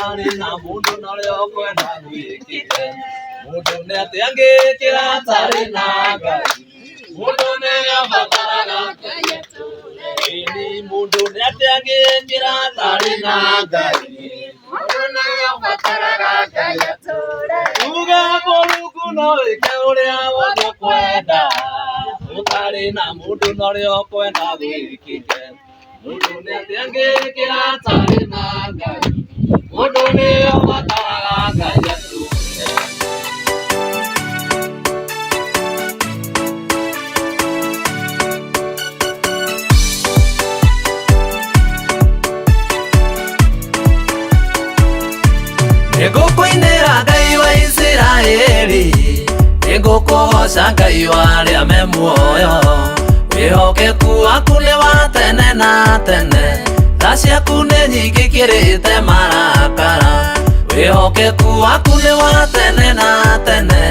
Gũtarĩ na mũndũ norĩa ũkwenda gwĩkĩke. Mũndũ nĩatĩangĩkĩra atarĩ na Ngai. Mũndũ nĩabataraga Ngai atũre. Mũndũ nĩatĩangĩkĩra atarĩ na Ngai. Mũndũ nĩabataraga Ngai atũre. Tuge Mũrungu no wĩke ũrĩa wothe ũkwenda. Gũtarĩ na mũndũ norĩa ũkwenda gwĩkĩke. Mũndũ nĩatĩangĩkĩra atarĩ na Ngai. Mũndũ nĩabataraga Ngai atũre. Nĩngũkũinĩra Ngai wa Isiraeli, nĩngũkũgoca Ngai wa arĩa me muoyo. Wĩhokeku waku nĩ wa tene na tene, tha ciaku nĩ nyingĩ ikĩrĩte marakara. Wĩhokeku waku nĩ wa tene na tene,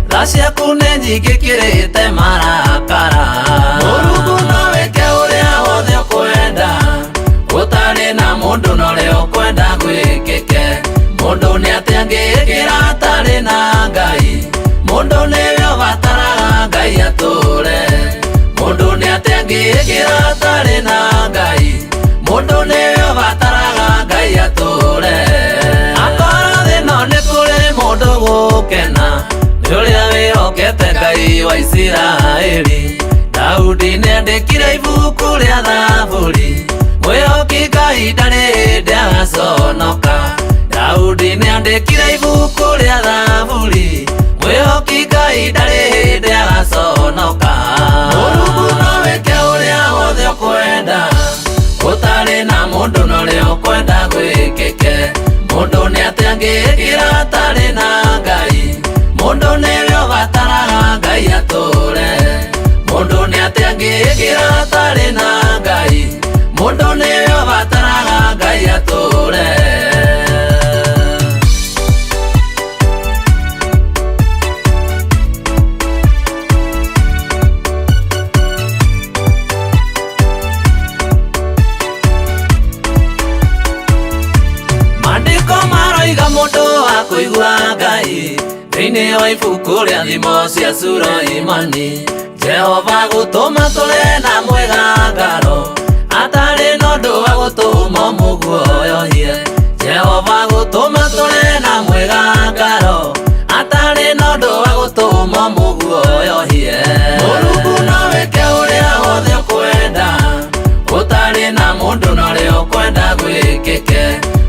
tha ciaku nĩ nyingĩ ikĩrĩte marakara. Mũrungu no wĩke ũrĩa wothe ũkwenda. Gũtarĩ na mũndũ norĩa ũkwenda gwĩkĩke. Mũndũ nĩatĩangĩkĩra atarĩ na Ngai. Mũndũ nĩwe ũbataraga Ngai atũre. Mũndũ nĩatĩangĩkĩra atarĩ na Ngai. Mũndũ nĩwe ũbataraga Ngai atũre. Akorwo thĩ ĩno nĩ kũrĩ mũndũ gũkena, nĩ ũrĩa wĩhokete Ngai wa Isiraeli. Daudi nĩandĩkire ibuku rĩa Thaburi, mwĩhoki Ngai ndarĩ hĩndĩ agaconoka. Daudi nĩandĩkire ibuku rĩa Thaburi, mwĩhoki Ngai ndarĩ hĩndĩ agaconoka. Mũrungu no wĩke ũrĩa wothe ũkwenda. Gũtarĩ na mũndũ norĩa ũkwenda gwĩkĩke. Mũndũ nĩatĩangĩkĩra atarĩ na Ngai. Mũndũ nĩwe ũbataraga Ngai atũre. Mũndũ nĩatĩangĩkĩra atarĩ na Ngai. Mũndũ nĩwe ũbataraga Ngai atũre. Mũndũ wa kũigua Ngai thĩinĩ wa ibuku rĩa thimo cia Suraimani. Jehova gũtũma tũrĩ na mwĩgangaro, atarĩ na ũndũ wa gũtũma mũguoyohie. Jehova gũtũma tũrĩ na mwĩgangaro, atarĩ na ũndũ wa gũtũma mũguoyohie. Mũrungu no wĩke ũrĩa wothe ũkwenda. Gũtarĩ na mũndũ norĩa ũkwenda gwĩkĩke.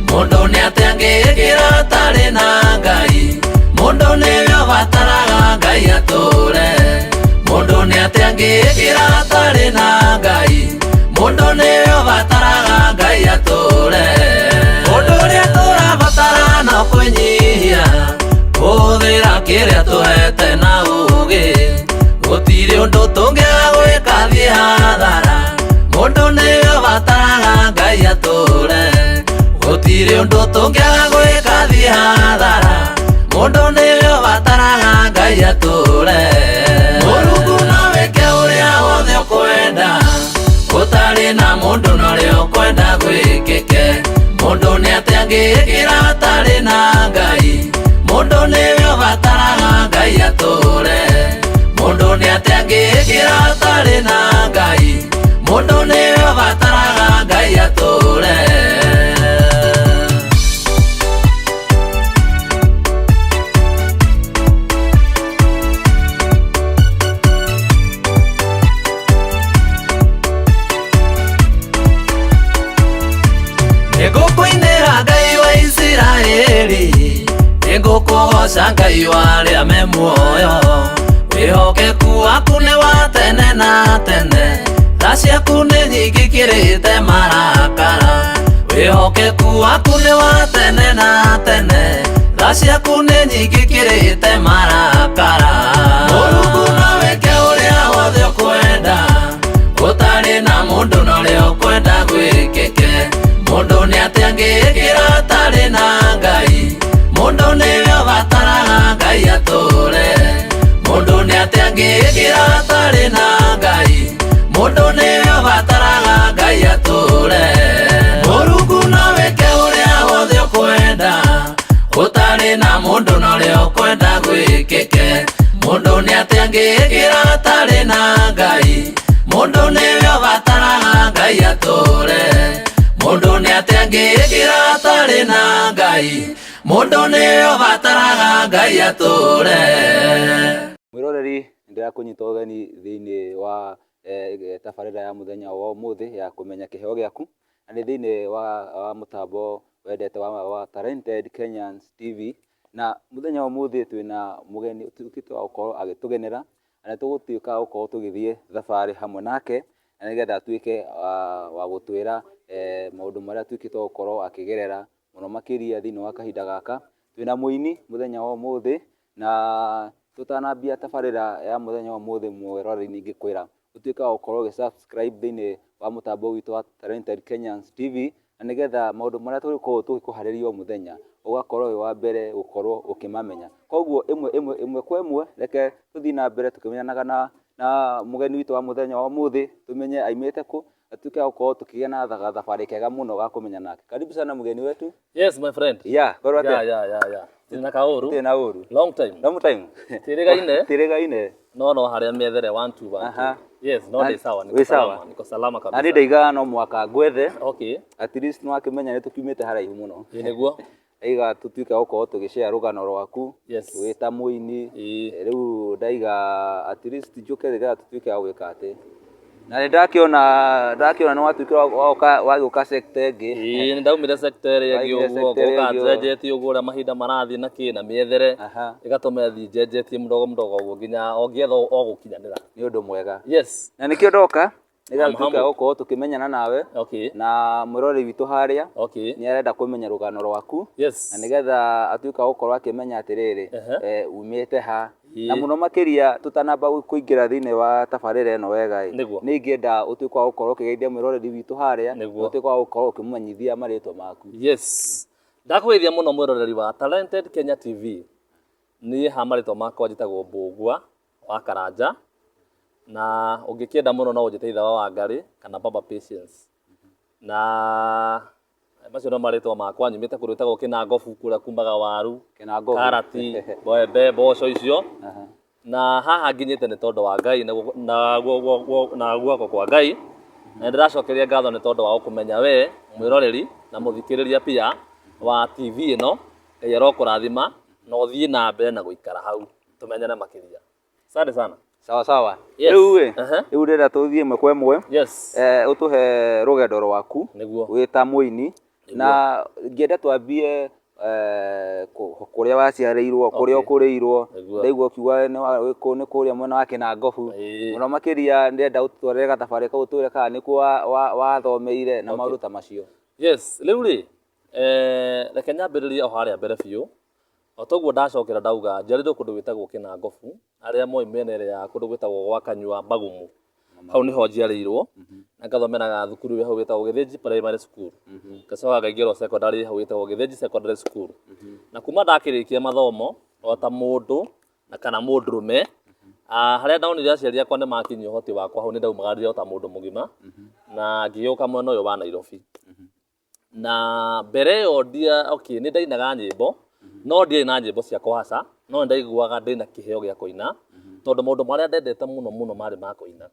Mũndũ nĩatĩangĩkĩra atarĩ na Ngai. Mũndũ nĩwe ũbataraga Ngai atũre. Mũndũ nĩatĩangĩkĩra atarĩ na Ngai. Mũndũ nĩwe ũbataraga Ngai atũre. Ũndũ ũrĩa tũrabatara no kwĩnyihia, hũthĩra kĩrĩa tũhete na ũũgĩ. Gũtirĩ ũndũ tũngĩaga gwĩka thiĩ hathara. Mũndũ nĩwe ũbataraga Ngai atũre. Gũtirĩ ũndũ tũngĩaga gwĩka thiĩ hathara. Mũndũ nĩwe ũbataraga Ngai atũre. Mũrungu no wĩke ũrĩa wothe ũkwenda. Gũtarĩ na mũndũ norĩa ũkwenda gwĩkĩke. Mũndũ nĩatĩangĩkĩra atarĩ na Ngai. Mũndũ nĩwe ũbataraga Ngai atũre. Mũndũ nĩatĩangĩkĩra atarĩ na Ngai. Mũndũ nĩwe ũbataraga Ngai atũre. Nĩngũkũinĩra Ngai wa Isiraeli, nĩngũkũgoca Ngai wa arĩa me muoyo. Wĩhokeku waku nĩ wa tene na tene, tha ciaku nĩ nyingĩ ikĩrĩte marakara. Wĩhokeku waku nĩ wa tene na tene, tha ciaku nĩ nyingĩ ikĩrĩte marakara. Mũrungu no wĩke ũrĩa wothe ũkwenda. Gũtarĩ na mũndũ norĩa ũkwenda gwĩkĩke. Mũndũ nĩatĩangĩkĩra atarĩ na Ngai. Mũndũ nĩwe ũbataraga Ngai atũre. Mũndũ nĩatĩangĩkĩra atarĩ na Ngai. Mũndũ nĩwe ũbataraga Ngai atũre. Mũrungu no wĩke ũrĩa wothe ũkwenda. thina mundu no rio kwenda gwikike mundu ni atiangikira tari na Ngai mundu niwe ubataraga Ngai ature mundu ni atiangikira tari na Ngai mundu niwe ubataraga Ngai ature. Mwiroreri ndirakunyita ugeni thiini wa tabarira ya muthenya wa umuthi ya kumenya kiheo giaku na ni thiini wa mutambo wendete wa Talented Kenyans TV na muthenya wa umuthi twina mugeni tukitwa gukorwo agitugenera na tugutuika gukorwo tugithie thabari hamwe nake na nigetha tuike wa gutwira maundu maria tukitwa gukorwo akigerera muno makiria thiini wa kahinda gaka. Twina muini muthenya wa umuthi na tutanambia tabarira ya muthenya wa umuthi mwiroreri ningikwira utuika gukorwo subscribe thiini wa mutambo witu wa Talented Kenyans TV na nigetha maundu maria tugikorwo tugikuhariria muthenya ugakorwo wi wa mbere gukorwo ukimamenya. Koguo imwe kwa imwe reke tuthii na mbere tukimenyanaga na mugeni witu wa muthenya wa umuthi tumenye aimite ku atuike gukorwo tukigia na thabari kega muno ga kumenya nake. Karibu sana mugeni wetu. Yes my friend. Yeah, korwo atia? Yeah. Tina kauru. Tina uru. Long time. Tirigaine. No haria methere 1 2 1. Yes, no ni sawa. Niko salama kabisa. Ani ndaiga no mwaka gwethe. Okay. At least no akimenya ni tukiumite haraihu muno. Niguo. Aiga tutuike gukorwo tugishare rugano rwaku. Yes. Wita muini. Riu ndaiga at least njuke riga tutuike gwika ati. Na ndakiona no watuikira wa guka sector ingi. Ni ndaumire sector iri uguo goka njenjetie uguo ria mahinda marathi na kina miethere igatuma thi njenjetie mdogo uguo nginya ongietha o gukinyanira ni undu mwega. Yes. Na nikio ndoka niga tutuike gukorwo tukimenyana nawe. Okay. Na mwirori witu haria. Okay. Ni arenda kumenya rugano rwaku. Yes. Na nigetha atuika gukorwo akimenya atiriri umite ha na muno makiria tutanamba kuingira thiini wa tabarira ino wega ni ngienda utuike wa gukorwo ukigeithia mwiroreri witu haria utuike wa gukorwo ukimumenyithia maritwa maku. Yes. Ndakwithia muno mwiroreri wa Talented Kenya TV. Ni ha maritwa makwa njitagwo Mbugua wa Karanja na ungikienda muno no unjite itha wa Wangari kana Baba Patience. Na macio no maritwa makwa nyumite kurutagwo Kinangobu kuria kumbaga waru karati mbembe mboco icio na haha nginyite ni tondu wa Ngai na guoko kwa Ngai na ndiracokeria ngatho ni tondu wa kumenya we mwiroreri na muthikiriria pia wa TV ino Ngai arokurathima na uthii na mbere na guikara hau tumenyane makiria. Asante sana. Sawa. Riu ndenda tuthie imwe kwa imwe. Yes. Utuhe rugendo rwaku wita muini na ngienda twambie kuria waciarĩirwo kuria ukũrĩirwo ndaigua kiuga ni kuria mwena wa Kinangobu muno makiria ndenda utwarire gathabari kau twire kana ni ku wathomeire na maundu ta macio. Yes, riu reke nyambĩrĩrie o haria mbere biũ o toguo ndacokera ndauga njarirwo kundu gwitagwo Kinangobu aria moi mĩena ĩrĩa ya kundu gwitagwo gwa Kanyua Mbagumu hau niho njiarĩirwo na ngathomeraga thukuru hau witagwo Githĩnji Primary School ngacoka ngaingĩrwo secondary hau witagwo Githĩnji Secondary School na kuma ndakĩrĩkia mathomo o ta mũndũ na kana mũndũrũme haria ndaonire aciari akwa nĩ makinyia ũhoti wakwa hau nĩ ndaumagarire o ta mũndũ mũgima na ngĩgĩũka mwena ũyũ wa Nairobi na mbere ĩyo nĩ ndainaga nyĩmbo no ndiarĩ na nyĩmbo cia kũhaca no nĩ ndaiguaga ndĩna kĩheo gĩa kũina tondũ maũndũ marĩa ndendete mũno marĩ ma kũina.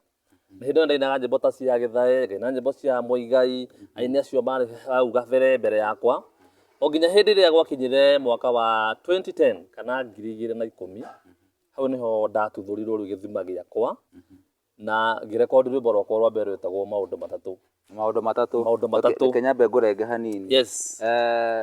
Hĩndĩ ĩyo ndainaga nyĩmbo ta cia Gĩthae ngaina nyĩmbo cia Mũigai aini acio marĩ hau gabere mbere yakwa o nginya hĩndĩ ĩrĩa gwakinyire mwaka wa 2010 kana 2010 hau niho ndatuthurirwo rĩu gĩthima gĩakwa na ngĩrekondi rwĩmbo rwakwa rwa mbere rwĩtagwo maũndũ matatũ Kenyambe ngũrenge hanini. Yes.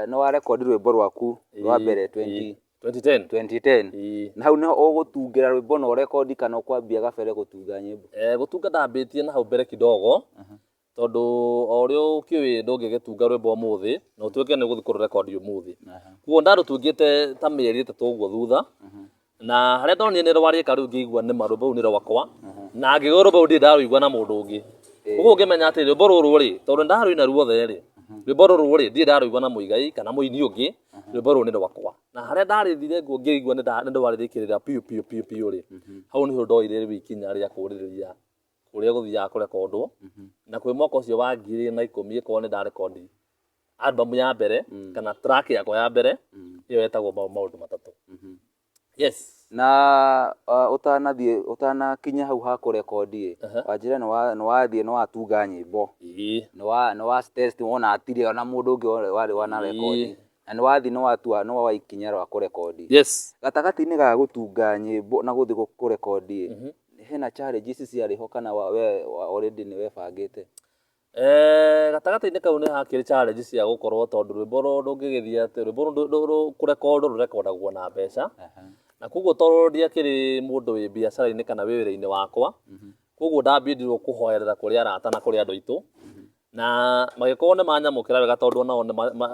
No warekondi rwĩmbo rwaku rwa mbere 2010 na hau niho ũgũtungira rwĩmbo na rekondi kana ũkwambia gabere gũtunga nyĩmbo? Gũtunga ndambĩtie na hau mbere kidogo tondu o ũrĩa ũkĩũĩ ndũngĩgĩtunga rwĩmbo ũmũthĩ na ũtuĩke nĩ ũgũthiĩ kũrũrekondi ũmũthĩ. Kuo ndarũtungĩte ta mĩeri ĩtatũ ũguo thutha na harĩa ndonire nĩ rwarĩka rĩu ngĩigua nĩ rwĩmbo rũu nĩ rwakwa na ngĩgũa rwĩmbo rũu ndirĩ ndarũigua na mũndũ ũngĩ. Ũguo ngĩmenya atĩ rwĩmbo rũrũ rĩ tondũ ndarũina ruothe rĩ rwĩmbo rũrũ rĩ ndirĩ ndarũigua na Mũigai kana mũini ũngĩ rwĩmbo rũu nĩ rwakwa na harĩa ndarĩthire ngĩigua nĩ ndwarĩrĩkĩrĩra piũ rĩ hau nĩho ndoire rĩu ikinya rĩa kũrĩrĩria kũrĩa gũthiaga kũrekondwo na kwĩ mwaka ũcio wa 2010 ĩkorwo nĩ ndarekondi album ya mbere kana track yakwa ya mbere iyo yetagwo maundu matatu. Yes. Na utanakinya hau ha kurekodi wanjira ni wathie ni watunga nyimbo ni wa test wona atire ona mundu ungi wana rekodi na ni wathie ni waikinya rwa kurekodi. Yes. Gatagati-ini ga gutunga nyimbo na guthie kurekodi hena challenges ciariho kana we already ni webangite? Gatagati-ini kau ni hakiri challenge cia gukorwo tondu rwimbo rungigithia ati rwimbo kurekodo rurekodagwo na mbeca na koguo tondu ndiakiri mundu wi biacara-ini kana wi wira-ini wakwa koguo ndambindirwo kuhoerera kuri arata na kuri andu aitu na magikorwo ni manyamukira wega tondu nao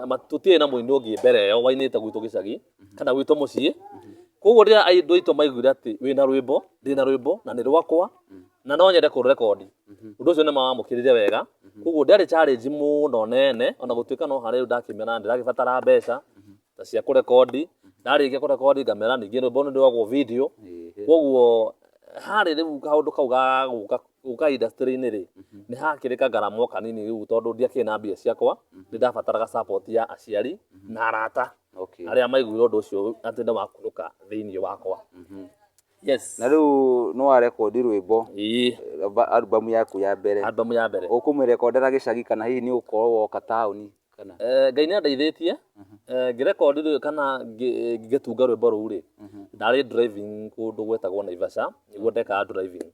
matutire na muini ungi mbere yo wainite gwitu gicagi kana gwitu mucii koguo riria andu aitu maiguire ati wina rwimbo ndina rwimbo na ni rwakwa na no nyende kurekodi undu ucio ni mawamukirire wega koguo ndiari challenge muno nene ona gutuika no hari ndakimena ndiragibatara mbeca ta cia kurekodi ndarikia kurekodi ngamera ningi rwimbo ndirwagwo video koguo hari riu kaundu kau ga guka industry-ini ri ni hakiri kagarama kanini riu tondu ndiakina mbia ciakwa ni ndabataraga support ya aciari na arata aria maiguire undu ucio ati nda wakuruka thiini wakwa. Yes. Na riu no warekodi rwimbo album yaku ya mbere ukumirekondera gicagi kana hihi ni ukorwo woka tauni kana Ngai ni andeithitie ngirekodi kana ngitunga rwimbo ruu ri ndari driving kundu gwetagwo Naivasha niguo ndekaga driving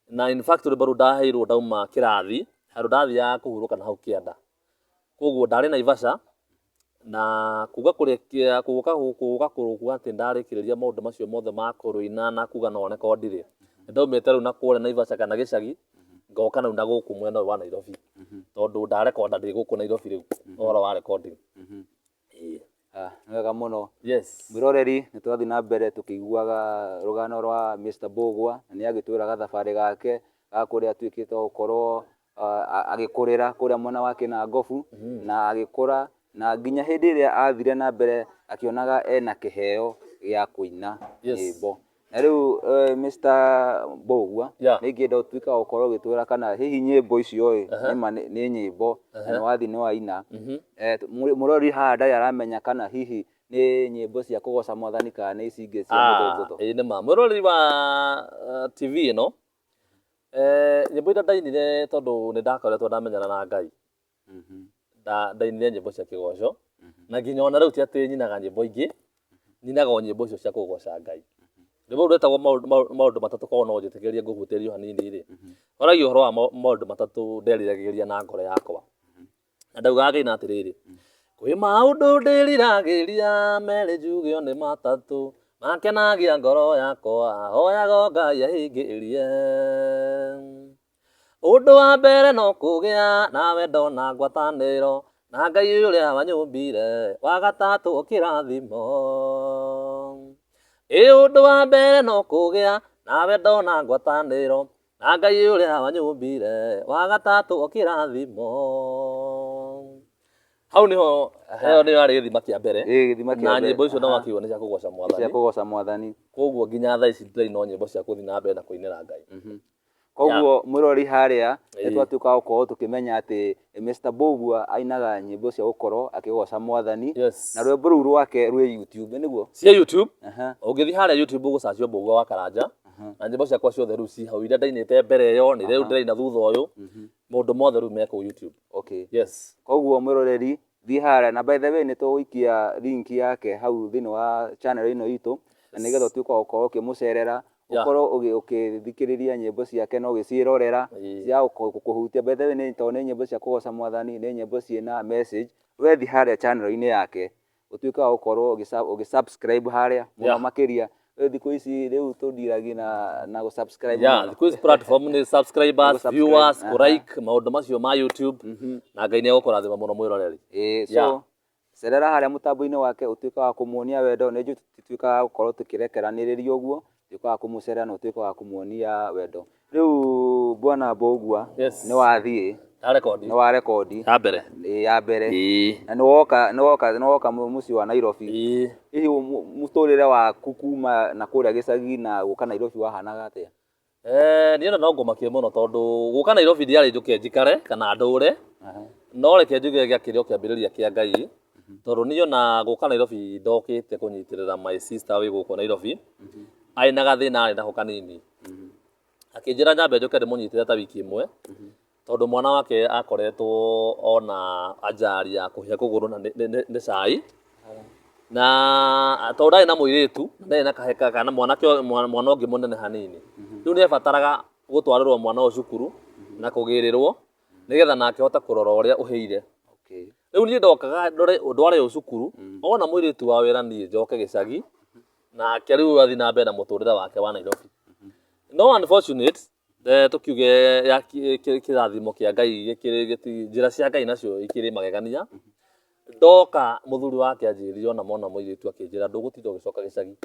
na in fact rwimbo ruu ndaheirwo ndauma kirathi handu ndathiaga kuhuruka na hau Kianda koguo ndari Naivasha na kuga kurekia kuga kuruga ati ndarikiriria maundu macio mothe ma kuruina na kuga no rekondi ri ndaumite riu na kure Naivasha kana gicagi ngoka na guku mwena wa Nairobi tondu ndarekonda ndi guku Nairobi riu oro wa recording. Wega muno. Yes. Mwiroreri ni twathi na mbere tukiguaga rugano rwa Mr. Bogwa ni agitwiraga thabari gake ga kuria twikite gukorwo agikurira kuria mwena wake na ngofu na agikura na nginya hindi iria athire na mbere akionaga ena kiheo gia kuina nyimbo. Na riu Mr. Bogwa ni ngienda utwika gukorwo gitwira kana hihi nyimbo icio ni nyimbo na wathi ni waina murori haha ndari aramenya kana hihi ni nyimbo cia kugoca Mwathani kana ni ici ingi cia muthotho. Ni ma murori wa TV ino nyimbo ira ndainire tondu ni ndakoretwo ndamenyana na Ngai ndainire nyimbo cia kigoco na nginya ona riu ti ati nyinaga nyimbo ingi nyinaga nyimbo icio cia kugoca Ngai. Rwimbo rwetagwo maundu matatu korwo no njitikirie nguhutirio hanini ri oragia uhoro wa maundu matatu nderiragiria na ngoro yakwa na ndaugaga ina atiriri kwi maundu ndiriragiria meri njugio ni matatu makenagia ngoro yakwa hoyaga Ngai ahingirie undu wa mbere no kugia na wendo na ngwataniro na Ngai uria wanyumbire wa gatatu kirathimo undu wa mbere no kugia na wendo na ngwataniro na Ngai uria wanyumbire wa gatatu kirathimo. Hau niho heo ni ari githima kia mbere na nyimbo icio no wakiuga ni cia kugoca Mwathani koguo nginya thaa ici ndiraina nyimbo cia kuthi na mbere na kuinira Ngai. Koguo mwirori haria twatuka gukorwo tukimenya ati Mr. Bogwa ainaga nyimbo cia gukorwo akigoca Mwathani na rwimbo ruu rwake rwi YouTube niguo cia YouTube ungithi haria YouTube ugucacio Bogwa wa Karanja na nyimbo ciakwa ciothe riu ci hau iria ndainite mbere yo ni riu ndiraina thutha uyu maundu mothe riu meko YouTube. Yes. Koguo mwiroreri thi haria na by the way ni tuguikia link yake hau thini wa channel ino itu na nigetha utuika gukorwo ukimucerera ukorwo ukithikiriria nyimbo ciake no gicirorera cia kuhutia by the way ni to ni nyimbo cia kugoca Mwathani ni nyimbo ciina message wethi haria channel-ini yake utuika gukorwo ugisubscribe haria muno makiria thiku ici riu tudiragia na gusubscribe thiku ici platform ni subscribers viewers like maundu macio ma YouTube na Ngai ni agukurathima muno mwiroreri. So cerera haria mutambo-ini wake utuika wa kumuonia wendo ni tutuika gukorwo tukirekeraniriria uguo tutuika wa kumucerera na utuika wa kumuonia wendo. Riu bwana Bogwa ni wathie ni wa rekodi ya mbere na ni woka muci wa Nairobi hihi muturire waku kuma na kuria gicagi na guka Nairobi wahanaga atia? Niĩ no ngumakie muno tondu guka Nairobi ndiarĩ njuke njikare kana ndũre no reke njuge gĩa kĩrĩo kĩambĩrĩria kĩa Ngai tondu niyo na guka Nairobi ndokite kunyitirira my sister wi guko Nairobi aina gathina ari nako kanini akinjira nyambe njoke ndimunyitire ta wiki imwe tondu mwana wake akoretwo ona ajari ya kuhia kuguru na ni cai na tondu ari na muiritu ndari na kaheka kana mwana ungi munene hanini riu ni abataraga gutwarirwo mwana o cukuru na kugirirwo nigetha nake hota kurora uria uheire riu ni ndokaga ndore ndware o cukuru ona muiritu wa wira ni njoke gicagi na riu athi na mbere na muturire wake wa Nairobi no unfortunate tukiuge ya kirathimo kia Ngai njira cia Ngai nacio ikiri magegania ndoka muthuri wake anjirio na mona muiritu akinjira ndugutinda ugicoka gicagi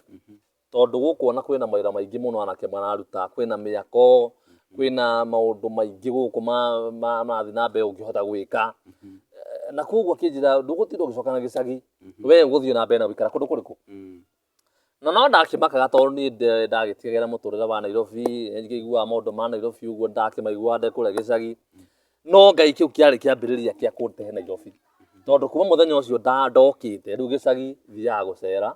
tondu gukuona kwina mawira maingi muno anake mararuta kwina miako kwina maundu maingi guku mathi na mbere ungihota gwika na koguo akinjira ndugutinda ugicoka na gicagi we uguthio na mbere na wikara kundu kuriku na no ndakimakaga tondu ni ndagitigagera muturire wa Nairobi ngigua maundu ma Nairobi uguo ndakimaigua ndekuria gicagi no Ngai kiu kiari kiambiriria kia kuntehe Nairobi tondu kuma muthenya ucio ndokite riu gicagi thiaga gucera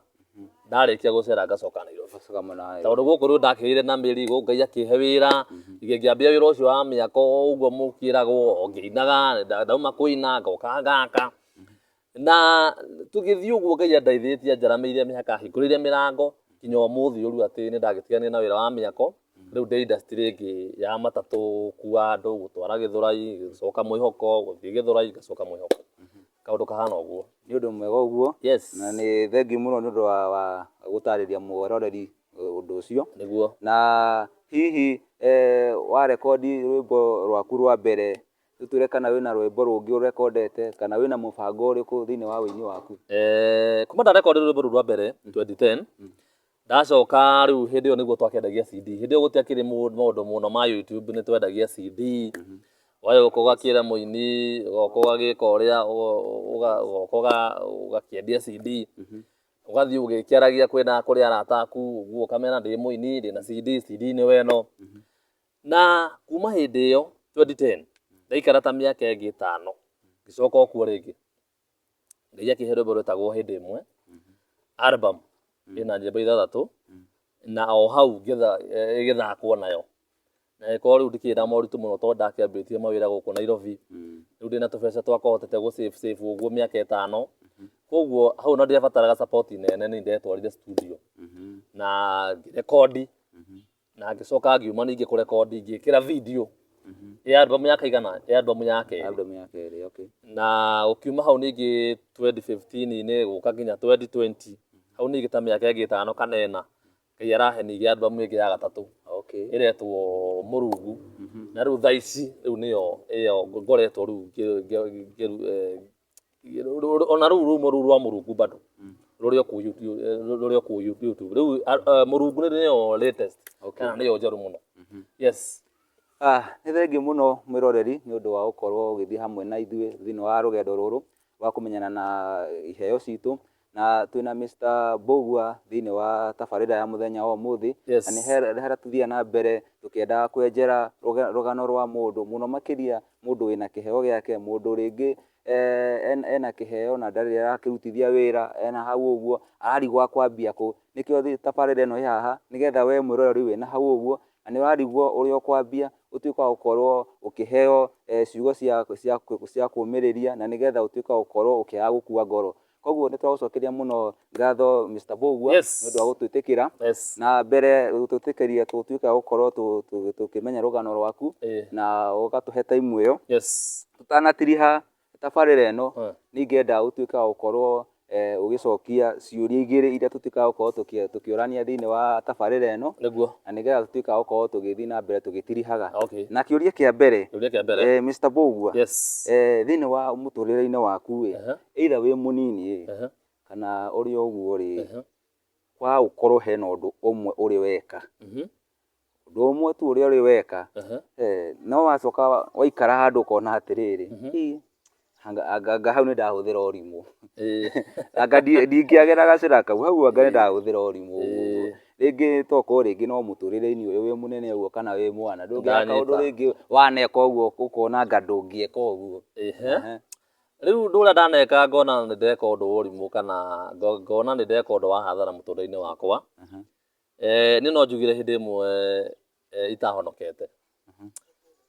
ndarikia gucera ngacoka Nairobi tondu guku riu ndakirire na miri guku Ngai akihe wira ngiambia wira ucio wa miako uguo mukiragwo ngiinaga ndauma kuina ngoka ngaka na tugithii uguo Ngai andaithitie njaramiire mihaka hinguriire mirango kinya umuthi uru ati ni ndagitigania na wira wa miako riu ndi industry ingi ya matatu kuwa andu gutwara Githurai gicoka Mwihoko guthii Githurai gacoka Mwihoko kaundu kahana uguo ni undu mwega uguo yes na ni thengiu muno ni undu wa gutariria muororeri undu ucio niguo na hihi wa rekodi rwimbo rwaku rwa mbere tutire kana wina rwimbo rungi urekondete kana wina mubango uriku thiini wa wini waku kuma nda record rwimbo rwa mbere 2010 ndacoka riu hindi iyo niguo twakendagia CD hindi iyo gutiakiri maundu muno ma YouTube ni twendagia CD wayo ukogakira muini ukogagika uria ugakiendia CD ugathi ugikiaragia kwina kuri arata aku uguo kamera ndi muini ndi na CD ni weno na kuma hindi iyo 2010 ndaikara ta miaka ingi 5 gicoka okuo ringi Ngai akihe rwimbo rwetagwo hindi imwe album ina njimbo 6 na o hau igithakwo nayo na ko riu ndikira moritu muno tondu ndakiambitie mawira guku Nairobi riu ndina tubeca twakahotete gu save uguo miaka 5 koguo hau no ndiabataraga support nene ni ndetwarire studio na ngirekodi na ngicoka ngiuma ningi kurekodi ngikira video album ya kaigana album yake okay na ukiuma hau ningi 2015 ni guka nginya 2020 hau ningi ta miaka ingi 5 kanena Ngai arahenigia album ingi ya gatatu okay iretwo Murungu na riu thaici riu niyo iyo ngoretwo riu ona riu rumo rwa Murungu bado rurio ku YouTube riu Murungu niyo latest kana niyo njeru muno yes ni thengiu muno mwiroreri ni undu wa gukorwo ugithii hamwe na ithuĩ thiini wa rugendo ruru wa kumenyana na iheo citu na twina Mr. Bogua thiini wa tabarira ya muthenya wa umuthi yes. na ni hera tuthia na mbere tukienda kwenjera rugano rwa mundu muno makiria mundu wina kiheo giake mundu ringi ena kiheo na ndari arakirutithia wira ena hau uguo arigwa kwambia ku nikio tabarira ino haha nigetha we mwiroreri wina hau uguo na ni warigwo uri okwambia utuika gukorwo ukiheo ciugo cia kumiriria na nigetha utuika gukorwo ukiaga gukua ngoro koguo nitwagucokeria muno ngatho Mr. Bogua yes. nundu wa gutwitikira yes. na mbere gutwitikiria tutuika gukorwo tukimenya rugano rwaku na ugatuhe time iyo yes tutanatiriha tabarira ino ningenda utuika gukorwo ugicokia ciuria igiri iria tutuika gukorwo tukiorania thiini wa tabarira ino niguo na nigetha tutuika gukorwo tugithii na mbere tugitirihaga okay. na kiuria kia mbere Mr. Bogua yes thiini wa muturire-ini waku either wi munini kana uri oguo ri kwa ukorwo hena undu umwe uri weka undu umwe tu uri weka no wacoka waikara handu ukona atiriri anga hau ni ndahuthira urimu anga ndingiagera gacira kau hau anga ni ndahuthira urimu ringi toko ringi no muturire-ini uyu wi munene uguo kana wi mwana ndungiaka undu ringi waneka uguo ukona anga ndungieka uguo Riu ndura ndaneka ngona nĩ ndeka ũndũ ũrimũ kana ngona nĩ ndeka ũndũ wa hathara mũtũrĩre-inĩ wakwa. Niĩ no njugire hĩndĩ ĩmwe itahonokete.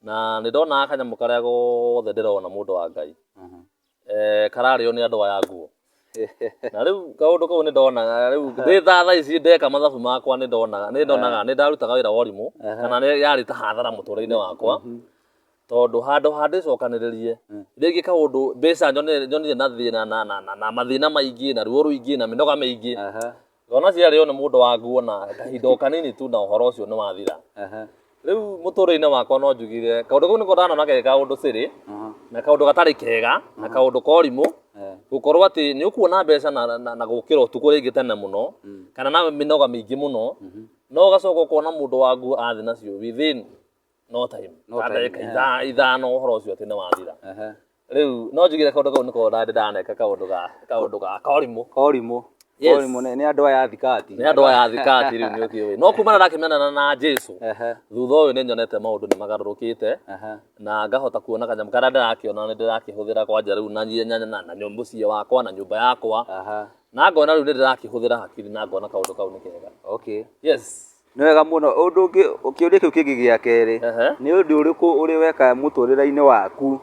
Na nĩ ndonaga kanyamũ karĩa gothe ndĩrona mũndũ wa Ngai kararĩo nĩ andũ aya nguo. Na rĩu kaũndũ kau nĩ ndonaga rĩu ndĩ tha ici ndeka mathabu makwa nĩ ndonaga nĩ ndarutaga wĩra wa ũrimũ kana yarĩ ta hathara mũtũrĩre-inĩ wakwa. Tondũ handũ ha ndĩcokanĩrĩrie rĩngĩ kaũndũ mbeca nyonire na thĩna na mathĩna maingĩ na ruo rũingĩ na mĩnoga mĩingĩ, ngona ciarĩo nĩ mũndũ wa nguo na kahinda o kanini tu na ũhoro ũcio nĩ wathira. Rĩu mũtũrĩre-inĩ wakwa no njugire kaũndũ kau nĩko ndanona ge kaũndũ sĩrĩ na kaũndũ gatarĩ kega na kaũndũ ka ũrimũ, gũkorwo atĩ nĩ ũkuona mbeca na gũkĩra ũtukũ rĩngĩ tene mũno kana na mĩnoga mĩingĩ mũno, no ũgacoka ũkona mũndũ wa nguo athĩ nacio within no time ta ndagĩka ithano ũhoro ũcio atĩ nĩ wathira. Rĩu no njugire kaũndũ kau nĩko ndaneka kaũndũ ga Korimũ nĩ andũ aya a Thikati. Nĩ andũ aya a Thikati rĩu nĩ ũkĩũĩ. No kumana ndakĩmenana na Jesũ thutha ũyũ nĩ nyonete maũndũ nĩ magarũrũkĩte na ngahota kuona kanyamũ karĩa ndĩrakĩona nĩ ndĩrakĩhũthĩra kwanja rĩu na nyũmbũ cia wakwa na nyũmba yakwa, na ngona rĩu nĩ ndĩrakĩhũthĩra hakiri na ngona kaũndũ kau nĩ kega. Okay. Yes. Nĩ wega mũno. Ũndũ ũngĩ kĩũria kĩu kĩngĩ gĩa kerĩ, nĩ ũndũ ũrĩkũ ũrĩ weka mũtũrĩre-inĩ waku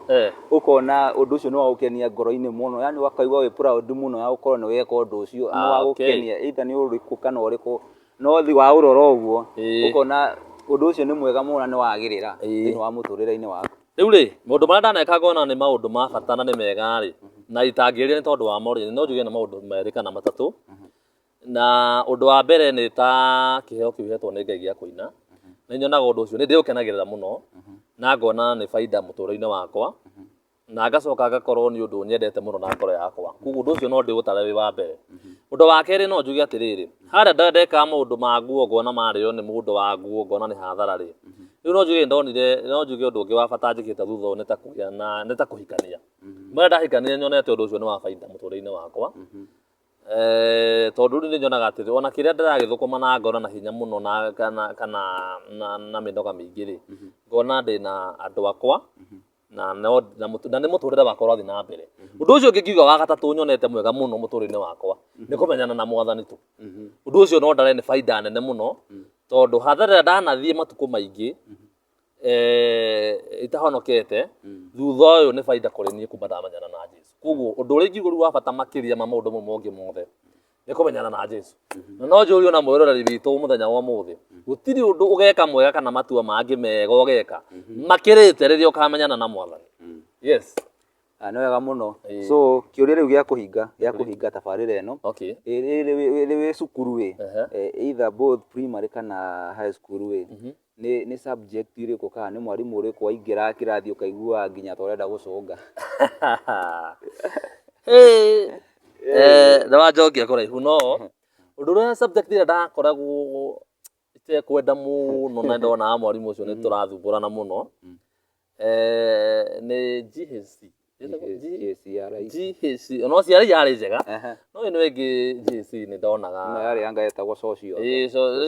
ũkona ũndũ ũcio nĩ wagũkenia ngoro-inĩ mũno, yani wakaigua wĩ proud mũno ya gũkorwo nĩ weka ũndũ ũcio nĩ wagũkenia either nĩ ũrĩkũ kana ũrĩkũ, no thi wa ũrora ũguo ũkona ũndũ ũcio nĩ mwega mũno na nĩ wagĩrĩra thĩinĩ wa mũtũrĩre-inĩ waku? Rĩu rĩ, maũndũ marĩa ndaneka ngona nĩ maũndũ ma bata na nĩ mega rĩ, na itangĩrĩra nĩ tondũ wa mo rĩ, no njuge nĩ maũndũ merĩ kana matatũ. Na ũndũ wa mbere nĩ ta kĩheo kĩu hetwo nĩ Ngai gĩa kũina, nĩ nyonaga ũndũ ũcio nĩ ndĩũkenagĩrĩra mũno na ngona nĩ baida mũtũrĩre-inĩ wakwa, na ngacoka ngakorwo nĩ ũndũ nyendete mũno na ngoro yakwa, koguo ũndũ ũcio no ndĩũtare wĩ wa mbere. Ũndũ wa kerĩ no njuge atĩrĩrĩ, harĩa ndekaga maũndũ ma nguo ngona marĩo nĩ mũndũ wa nguo ngona nĩ hathara rĩ, rĩu no njuge no njuge ũndũ ũngĩ wa bata njĩkĩte thutha ũyũ nĩ ta kũhikania. Mara ndahikanire nyonete ũndũ ũcio nĩ wa baida mũtũrĩre-inĩ wakwa, tondũ rĩu nĩ nyonaga atĩ ona kĩrĩa ndĩragĩthũkũma na ngona na hinya mũno na mĩnoga mĩingĩ rĩ, ngona ndĩna andũ akwa na nĩ mũtũrĩre wakwa ũrathiĩ na mbere. Ũndũ ũcio ũngĩ ngiuga wa gatatũ nyonete mwega mũno mũtũrĩre-inĩ wakwa nĩ kũmenyana na Mwathani tu. Ũndũ ũcio no ndare nĩ baida nene mũno, tondũ hathara ndanathiĩ matukũ maingĩ itahonokete, thutha ũyũ nĩ baida kũrĩ niĩ kuma ndamenyana na Jesũ. Koguo ũndũ ũrĩa ingiuga rĩu wa bata makĩria ma maũndũ mau mangĩ mothe nĩ kũmenyana na Jesũ. Na no njũrie ona mwĩroreri witũ mũthenya wa ũmũthĩ, gũtirĩ ũndũ ũgeka mwega kana matua mangĩ mega ũgeka makĩrĩte rĩrĩa ũkamenyana na Mwathani. Yes. Nĩ wega mũno. So kĩũria rĩu gĩa kũhinga tabarĩra ĩno, rĩ wĩ cukuru wĩ, either both primary kana high school wĩ, nĩ subject irĩkũ kana nĩ mwarimũ ũrĩkũ waingĩra kĩrathi ũkaigua nginya ta ũrenda gũcũnga? Nĩ wanjokia kũraihu, no ũndũ ũrĩa subject ĩrĩa ndakoragwo itekwenda mũno na ndonaga mwarimũ ũcio nĩ tũrathumbũrana mũno nĩ GHC. GHC no ciarĩ yarĩ njega, no ĩno ĩngĩ GHC nĩ ndonaga yarĩ yanga yetagwo social.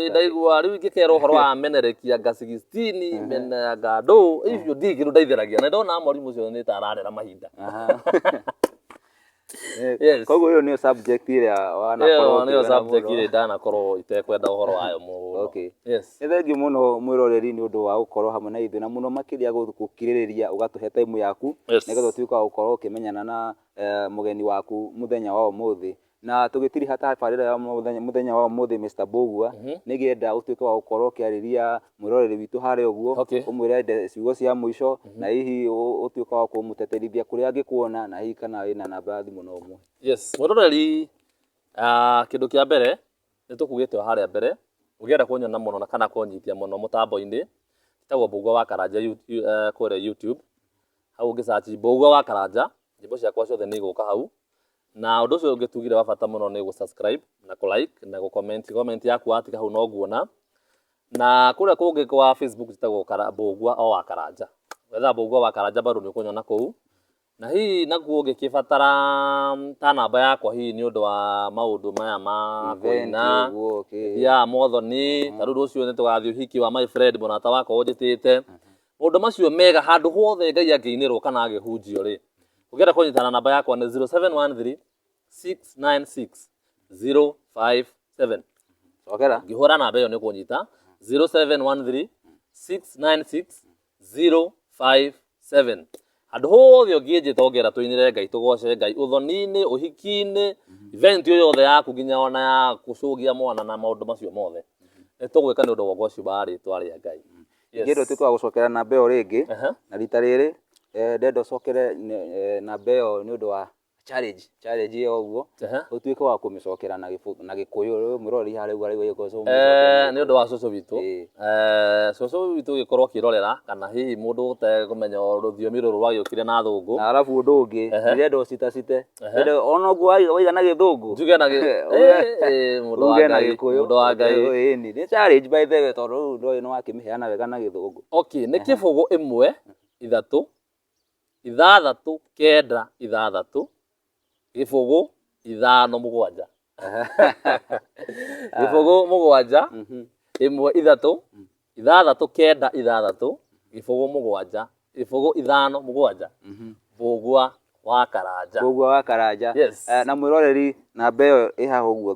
Ndaigua rĩu ingĩkerwo ũhoro wa menerekia anga 16 menanga Andu icio ndigĩrwo ndaitheragia, na ndonaga mwarimũ ũcio nĩ ta ararera mahinda. Koguo ĩyo nĩyo subject ĩrĩa wanakorwo nĩyo subject ĩrĩa ndanakorwo itekwenda ũhoro wayo mũno. Nĩ thengiũ mũno mwĩroreri nĩ ũndũ wa gũkorwo hamwe na ithuĩ na mũno makĩria gũkirĩrĩria ũgatũhe time yaku nĩgetha ũtuĩke wa gũkorwo ũkĩmenyana na mũgeni waku mũthenya wa ũmũthĩ. Na tũgĩtiriha tabarĩra ya mũthenya wa ũmũthĩ Mr. Mbũgua, nĩngĩenda ũtuĩke wa gũkorwo ũkĩarĩria mwĩroreri witũ harĩa ũguo, ũmwĩre ciugo cia mũico na hihi ũtuĩke wa kũmũteterithia kũrĩa angĩkuona na hihi kana wĩna namba ya thimũ no ũmwe. Yes, mwĩroreri, kĩndũ kĩa mbere nĩ tũkugĩte o harĩa mbere, ũngĩenda kũnyona mũno na kana kũnyitia mũno mũtambo-inĩ tagwo Mbũgua wa Karanja kũrĩa YouTube, hau ũngĩ search Mbũgua wa Karanja, nyĩmbo ciakwa ciothe nĩ igũka hau. Na ũndũ ũcio ũngĩ tugire wa bata mũno nĩ gũ-subscribe na kũ-like na gũ-comment. Comment yaku watiga hau no nguona. Na kũrĩa kũngĩ kwa Facebook tagwo Mbũgua o wa Karanja. Wetha Mbũgua wa Karanja bado nĩ ũkũnyona kũu. Na hihi nakuo ũngĩkĩbatara ta namba yakwa hihi nĩ ũndũ wa maũndũ maya ma kũina ya mothoni, ta rĩu rũciũ nĩ tũgathiĩ ũhiki wa my friend mũrata wakwa ũnjĩtĩte. Maũndũ macio mega handũ hothe Ngai angĩinĩrwo kana angĩhunjio rĩ, Ũngĩenda kũnyitana namba yakwa nĩ 0713 696 057. Cokera. Ngĩhũra namba ĩyo nĩ kũnyita 0713 696 057. Andũ hothe ũngĩnjĩta ongera tũinĩre Ngai tũgoce Ngai ũthoni-inĩ ũhiki-inĩ event yothe yaku nginya ona ya gũcũgia mwana na maũndũ macio mothe nĩ tũgwĩka nĩ ũndũ wa ũgoci wa rĩĩtwa rĩa Ngai. Ngĩenda ũtuĩke wa gũcokera namba ĩyo rĩngĩ na rita rĩrĩ ndenda ũcokere namba ĩyo nĩ ũndũ wa challenge ĩyo ũguo ũtuĩke wa kũmĩcokera na Gĩkũyũ mũrori harĩa ũguo nĩ ũndũ wa cũcũ witũ cũcũ witũ gĩkorwo kĩrorera kana hihi mũndũ ũtegũmenya rũthiomi rũrũ rwagĩũkire na thũngũ na arabu ũndũ ũngĩ ndĩrenda ũcitacite ona ũguo waiga na Gĩthũngũ njuge na mũndũ wa Ngai nĩ challenge by the way tondũ ndũĩ nĩ wakĩmĩheana wega na Gĩthũngũ. Okay, nĩ kĩbũgũ 1 3 6 9 6 Gĩbũgũ 5 7 Gĩbũgũ 7 1 3 6 9 6 Gĩbũgũ 7 Gĩbũgũ 5 7 Mbũgua wa Karanja. Mbũgua wa Karanja. Na mwĩroreri namba ĩyo ĩ haha ũguo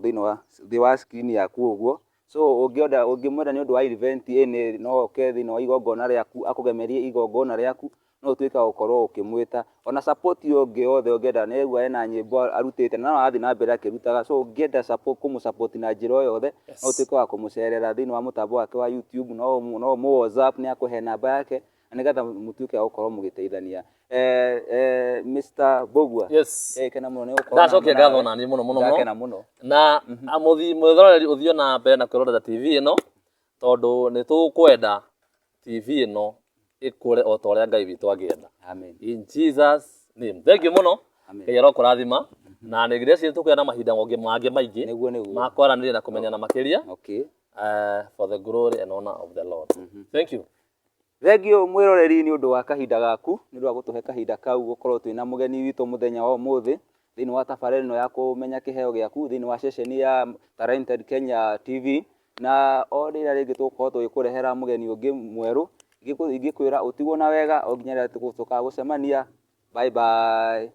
thĩ wa screen yaku ũguo. So ũngĩmwenda nĩ ũndũ wa event ĩnĩ no oke thĩinĩ wa igongona rĩaku akũgemerie igongona rĩaku no ũtuĩke wa gũkorwo ũkĩmwĩta. Ona support ũngĩ yothe ũngĩenda nĩ aigua ena nyĩmbo arutĩte na no arathiĩ na mbere akĩrutaga. So ũngĩenda kũmũsupport na njĩra o yothe no ũtuĩke wa kũmũcerera thĩinĩ wa mũtambo wake wa YouTube no mũ WhatsApp nĩ akũhe namba yake na nĩgetha mũtuĩke wa gũkorwo mũgĩteithania. Mr. Mbũgua. Kena mũno nĩ gũkorwo ndacokia ngatho na niĩ mũno na mwĩroreri ũthiĩ na mbere na kwĩrorera TV ĩno tondũ nĩ tũkwenda TV ĩno ĩkũre o ta ũrĩa Ngai witũ angĩenda. Amen. In Jesus name. Thank you mũno. Ngai arokũrathima na nĩ ngĩreciria tũkwenda na mahinda mangĩ maingĩ ma kwaranĩria na kũmenyana makĩria for the glory and honor of the Lord. Thank you. Thengio mwĩroreri nĩ ũndũ wa kahinda gaku nĩ ũndũ wa gũtũhe kahinda kau gũkorwo twĩna mũgeni witũ mũthenya wa ũmũthĩ thĩinĩ wa tabarĩra ĩno ya kũmenya kĩheo gĩaku thĩinĩ wa ceceni ya Talented Kenya TV na o rĩrĩa rĩngĩ tũgũkorwo tũgĩkũrehera mũgeni ũngĩ mwerũ ingĩkwĩra ũtigwo na wega o nginya rĩrĩa tũgũcoka gũcemania. Bye bye.